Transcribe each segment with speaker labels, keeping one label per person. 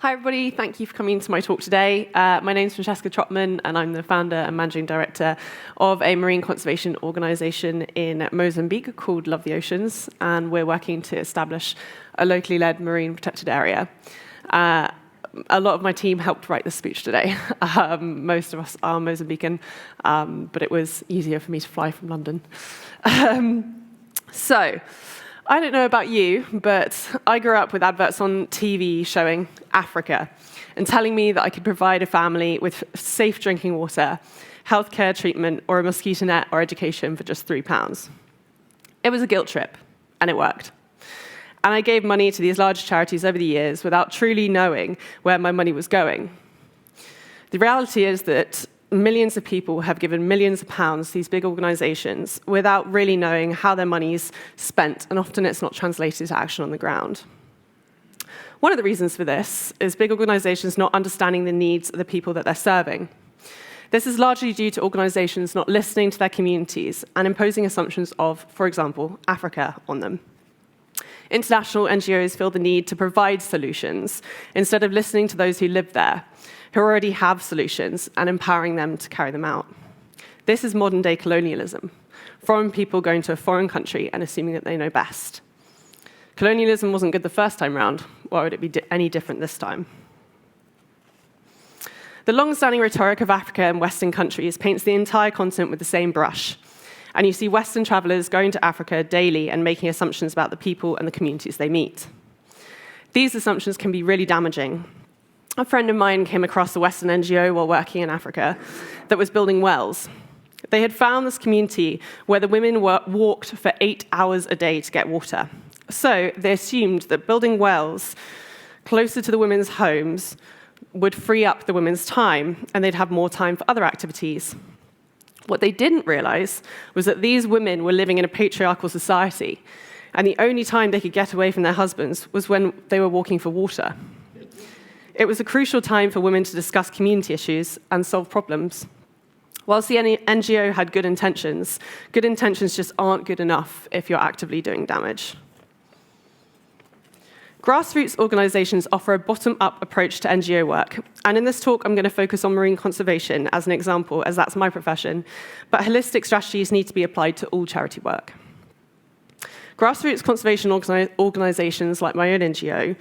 Speaker 1: Hi, everybody. Thank you for coming to my talk today. My name is Francesca Trotman, and I'm the founder and managing director of a marine conservation organization in Mozambique called Love the Oceans, and we're working to establish a locally led marine protected area. A lot of my team helped write this speech today. Most of us are Mozambican, but it was easier for me to fly from London. I don't know about you, but I grew up with adverts on TV showing Africa and telling me that I could provide a family with safe drinking water, healthcare treatment, or a mosquito net or education for just £3. It was a guilt trip, and it worked. And I gave money to these large charities over the years without truly knowing where my money was going. The reality is that millions of people have given millions of pounds to these big organizations without really knowing how their money's spent, and often it's not translated to action on the ground. One of the reasons for this is big organizations not understanding the needs of the people that they're serving. This is largely due to organizations not listening to their communities and imposing assumptions of, for example, Africa on them. International NGOs feel the need to provide solutions instead of listening to those who live there, who already have solutions, and empowering them to carry them out. This is modern-day colonialism, foreign people going to a foreign country and assuming that they know best. Colonialism wasn't good the first time round. Why would it be any different this time? The long-standing rhetoric of Africa and Western countries paints the entire continent with the same brush. And you see Western travelers going to Africa daily and making assumptions about the people and the communities they meet. These assumptions can be really damaging. A friend of mine came across a Western NGO while working in Africa that was building wells. They had found this community where the women walked for 8 hours a day to get water. So they assumed that building wells closer to the women's homes would free up the women's time, and they'd have more time for other activities. What they didn't realize was that these women were living in a patriarchal society, and the only time they could get away from their husbands was when they were walking for water. It was a crucial time for women to discuss community issues and solve problems. Whilst the NGO had good intentions just aren't good enough if you're actively doing damage. Grassroots organizations offer a bottom-up approach to NGO work, and in this talk I'm going to focus on marine conservation as an example, as that's my profession, but holistic strategies need to be applied to all charity work. Grassroots conservation organizations like my own NGO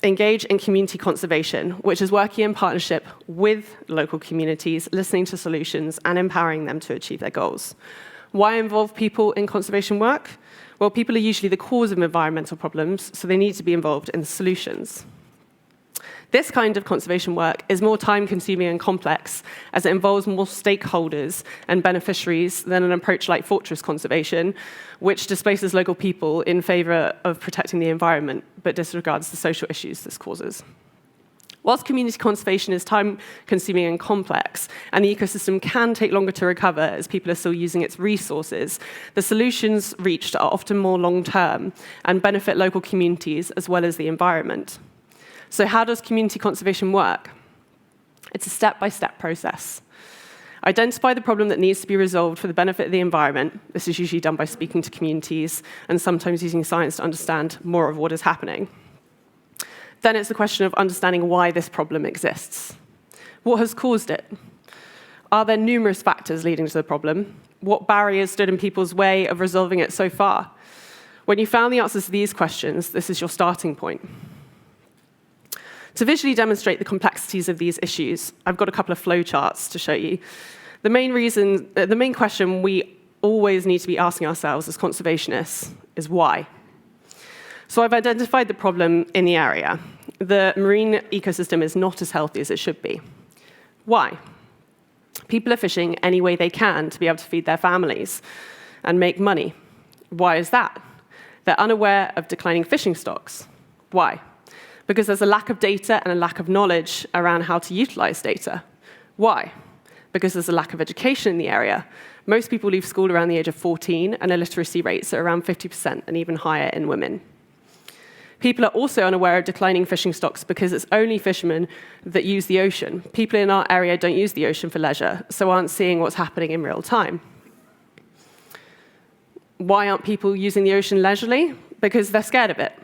Speaker 1: engage in community conservation, which is working in partnership with local communities, listening to solutions, and empowering them to achieve their goals. Why involve people in conservation work? Well, people are usually the cause of environmental problems, so they need to be involved in the solutions. This kind of conservation work is more time-consuming and complex, as it involves more stakeholders and beneficiaries than an approach like fortress conservation, which displaces local people in favor of protecting the environment, but disregards the social issues this causes. Whilst community conservation is time-consuming and complex, and the ecosystem can take longer to recover as people are still using its resources, the solutions reached are often more long-term and benefit local communities as well as the environment. So how does community conservation work? It's a step-by-step process. Identify the problem that needs to be resolved for the benefit of the environment. This is usually done by speaking to communities and sometimes using science to understand more of what is happening. Then it's the question of understanding why this problem exists. What has caused it? Are there numerous factors leading to the problem? What barriers stood in people's way of resolving it so far? When you found the answers to these questions, this is your starting point. To visually demonstrate the complexities of these issues, I've got a couple of flowcharts to show you. The main question we always need to be asking ourselves as conservationists is why? So I've identified the problem in the area. The marine ecosystem is not as healthy as it should be. Why? People are fishing any way they can to be able to feed their families and make money. Why is that? They're unaware of declining fishing stocks. Why? Because there's a lack of data and a lack of knowledge around how to utilize data. Why? Because there's a lack of education in the area. Most people leave school around the age of 14, and illiteracy rates are around 50% and even higher in women. People are also unaware of declining fishing stocks because it's only fishermen that use the ocean. People in our area don't use the ocean for leisure, so aren't seeing what's happening in real time. Why aren't people using the ocean leisurely? Because they're scared of it.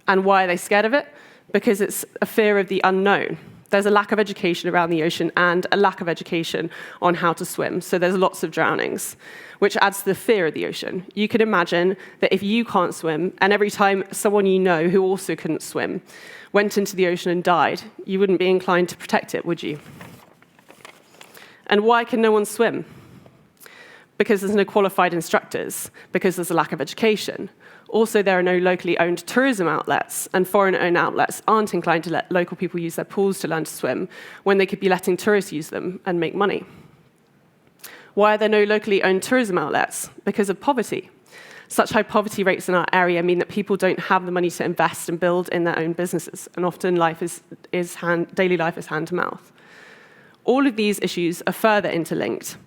Speaker 1: And why are they scared of it? because it's a fear of the unknown. There's a lack of education around the ocean and a lack of education on how to swim. So there's lots of drownings, which adds to the fear of the ocean. You can imagine that if you can't swim, and every time someone you know who also couldn't swim went into the ocean and died, you wouldn't be inclined to protect it, would you? And why can no one swim? Because there's no qualified instructors, because there's a lack of education. Also, there are no locally owned tourism outlets, and foreign-owned outlets aren't inclined to let local people use their pools to learn to swim when they could be letting tourists use them and make money. Why are there no locally owned tourism outlets? Because of poverty. Such high poverty rates in our area mean that people don't have the money to invest and build in their own businesses, and often daily life is hand to mouth. All of these issues are further interlinked.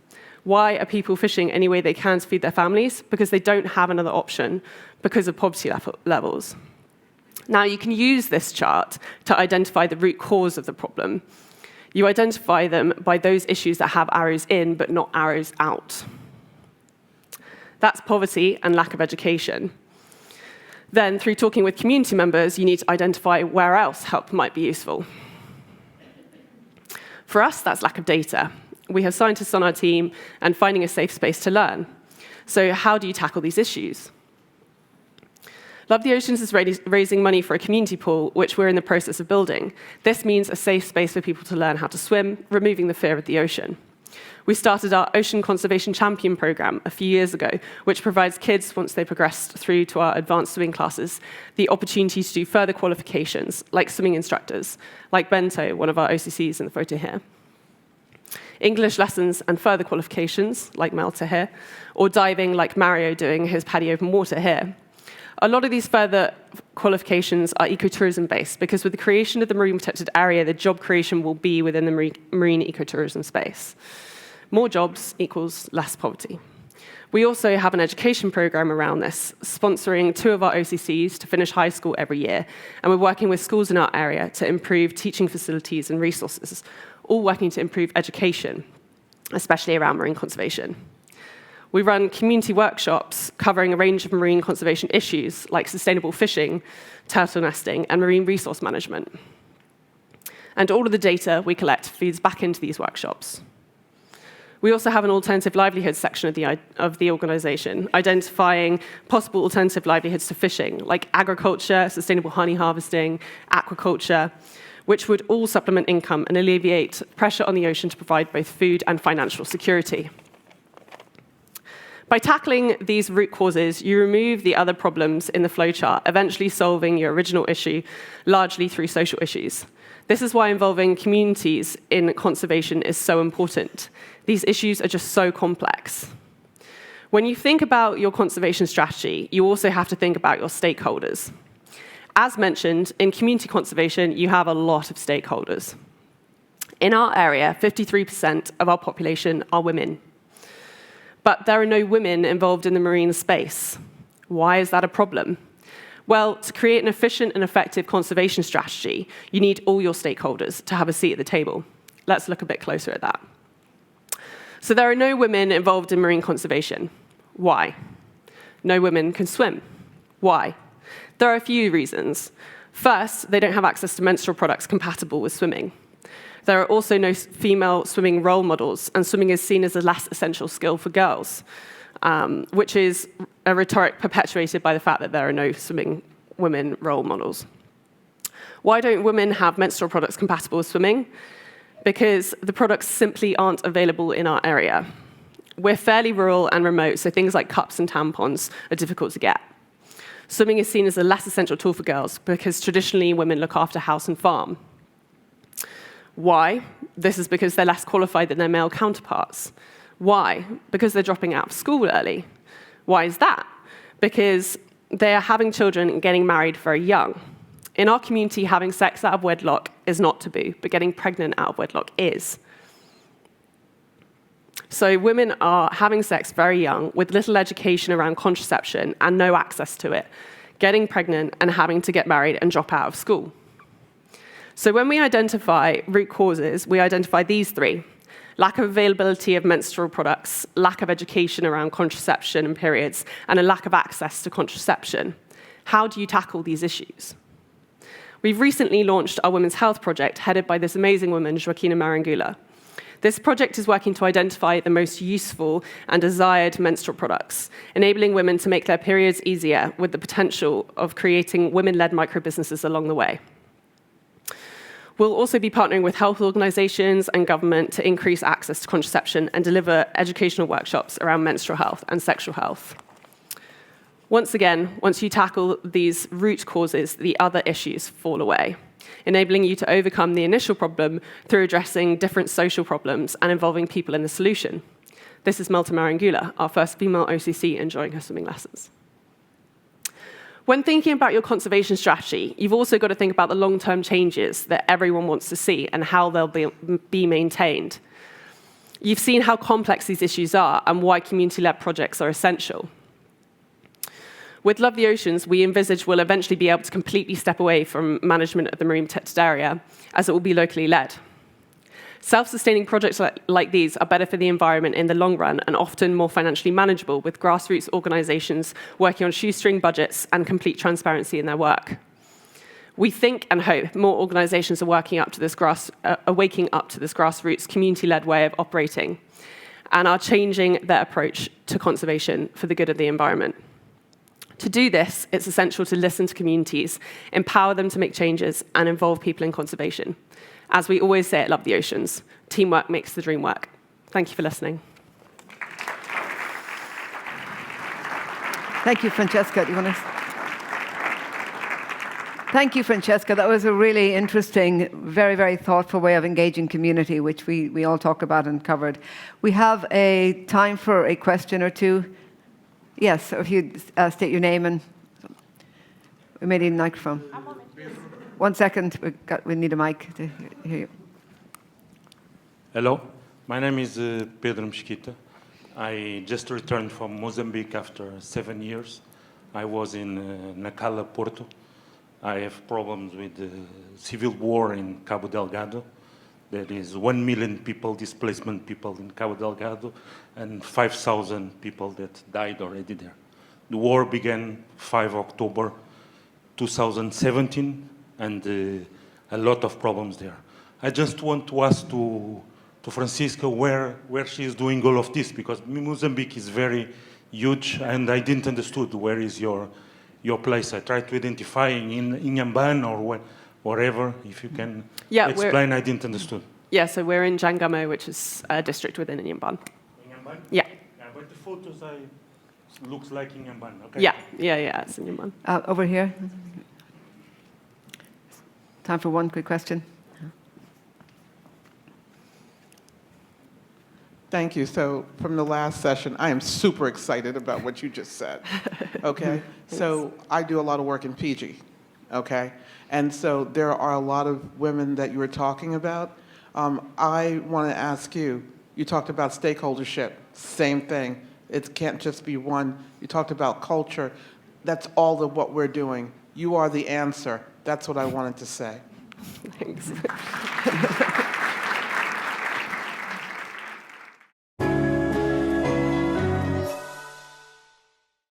Speaker 1: Why are people fishing any way they can to feed their families? Because they don't have another option because of poverty levels. Now, you can use this chart to identify the root cause of the problem. You identify them by those issues that have arrows in but not arrows out. That's poverty and lack of education. Then, through talking with community members, you need to identify where else help might be useful. For us, that's lack of data. We have scientists on our team and finding a safe space to learn. So how do you tackle these issues? Love the Oceans is raising money for a community pool, which we're in the process of building. This means a safe space for people to learn how to swim, removing the fear of the ocean. We started our Ocean Conservation Champion program a few years ago, which provides kids, once they progressed through to our advanced swimming classes, the opportunity to do further qualifications, like swimming instructors, like Bento, one of our OCCs in the photo here. English lessons and further qualifications, like Melta here, or diving, like Mario doing his PADI open water here. A lot of these further qualifications are ecotourism-based, because with the creation of the marine protected area, the job creation will be within the marine ecotourism space. More jobs equals less poverty. We also have an education program around this, sponsoring 2 of our OCCs to finish high school every year, and we're working with schools in our area to improve teaching facilities and resources, all working to improve education, especially around marine conservation. We run community workshops covering a range of marine conservation issues like sustainable fishing, turtle nesting, and marine resource management. And all of the data we collect feeds back into these workshops. We also have an alternative livelihoods section of the organization, identifying possible alternative livelihoods to fishing, like agriculture, sustainable honey harvesting, aquaculture, which would all supplement income and alleviate pressure on the ocean to provide both food and financial security. By tackling these root causes, you remove the other problems in the flowchart, eventually solving your original issue largely through social issues. This is why involving communities in conservation is so important. These issues are just so complex. When you think about your conservation strategy, you also have to think about your stakeholders. As mentioned, in community conservation, you have a lot of stakeholders. In our area, 53% of our population are women. But there are no women involved in the marine space. Why is that a problem? Well, to create an efficient and effective conservation strategy, you need all your stakeholders to have a seat at the table. Let's look a bit closer at that. So there are no women involved in marine conservation. Why? No women can swim. Why? There are a few reasons. First, they don't have access to menstrual products compatible with swimming. There are also no female swimming role models, and swimming is seen as a less essential skill for girls, which is a rhetoric perpetuated by the fact that there are no swimming women role models. Why don't women have menstrual products compatible with swimming? Because the products simply aren't available in our area. We're fairly rural and remote, so things like cups and tampons are difficult to get. Swimming is seen as a less essential tool for girls because traditionally women look after house and farm. Why? This is because they're less qualified than their male counterparts. Why? Because they're dropping out of school early. Why is that? Because they're having children and getting married very young. In our community, having sex out of wedlock is not taboo, but getting pregnant out of wedlock is. So women are having sex very young with little education around contraception and no access to it, getting pregnant and having to get married and drop out of school. So when we identify root causes, we identify these 3: lack of availability of menstrual products, lack of education around contraception and periods, and a lack of access to contraception. How do you tackle these issues? We've recently launched our Women's Health Project, headed by this amazing woman, Joaquina Marangula. This project is working to identify the most useful and desired menstrual products, enabling women to make their periods easier with the potential of creating women-led micro-businesses along the way. We'll also be partnering with health organizations and government to increase access to contraception and deliver educational workshops around menstrual health and sexual health. Once again, once you tackle these root causes, the other issues fall away, enabling you to overcome the initial problem through addressing different social problems and involving people in the solution. This is Melta Marangula, our first female OCC enjoying her swimming lessons. When thinking about your conservation strategy, you've also got to think about the long-term changes that everyone wants to see and how they'll be maintained. You've seen how complex these issues are and why community-led projects are essential. With Love the Oceans, we envisage we'll eventually be able to completely step away from management of the marine protected area, as it will be locally led. Self-sustaining projects like these are better for the environment in the long run and often more financially manageable, with grassroots organizations working on shoestring budgets and complete transparency in their work. We think and hope more organizations are waking up to this grassroots, community-led way of operating and are changing their approach to conservation for the good of the environment. To do this, it's essential to listen to communities, empower them to make changes, and involve people in conservation. As we always say at Love the Oceans, teamwork makes the dream work. Thank you for listening.
Speaker 2: Thank you, Francesca. Do you want to? Thank you, Francesca. That was a really interesting, very, very thoughtful way of engaging community, which we all talked about and covered. We have a time for a question or two. Yes, so if you state your name and we may need a microphone. 1 second, we need a mic to hear you.
Speaker 3: Hello, my name is Pedro Mesquita. I just returned from Mozambique after 7 years. I was in Nacala, Porto. I have problems with the civil war in Cabo Delgado. There is 1 million people, displacement people in Cabo Delgado, and 5,000 people that died already there. The war began 5 October 2017, and a lot of problems there. I just want to ask to Francisca where she is doing all of this, because Mozambique is very huge, and I didn't understood where is your place. I tried to identify in Inhambane or wherever, if you can explain. I didn't understood.
Speaker 1: Yeah, so we're in Jangamo, which is a district within Inhambane.
Speaker 3: Inhambane?
Speaker 1: Yeah.
Speaker 3: But the photos looks like Inhambane. Okay.
Speaker 1: Yeah, it's Inhambane.
Speaker 2: Over here. Time for one quick question.
Speaker 4: Thank you. So from the last session, I am super excited about what you just said. Okay? So I do a lot of work in PG. Okay? And so there are a lot of women that you were talking about. I want to ask you, you talked about stakeholdership, same thing. It can't just be one. You talked about culture. That's all of what we're doing. You are the answer. That's what I wanted to say.
Speaker 1: Thanks.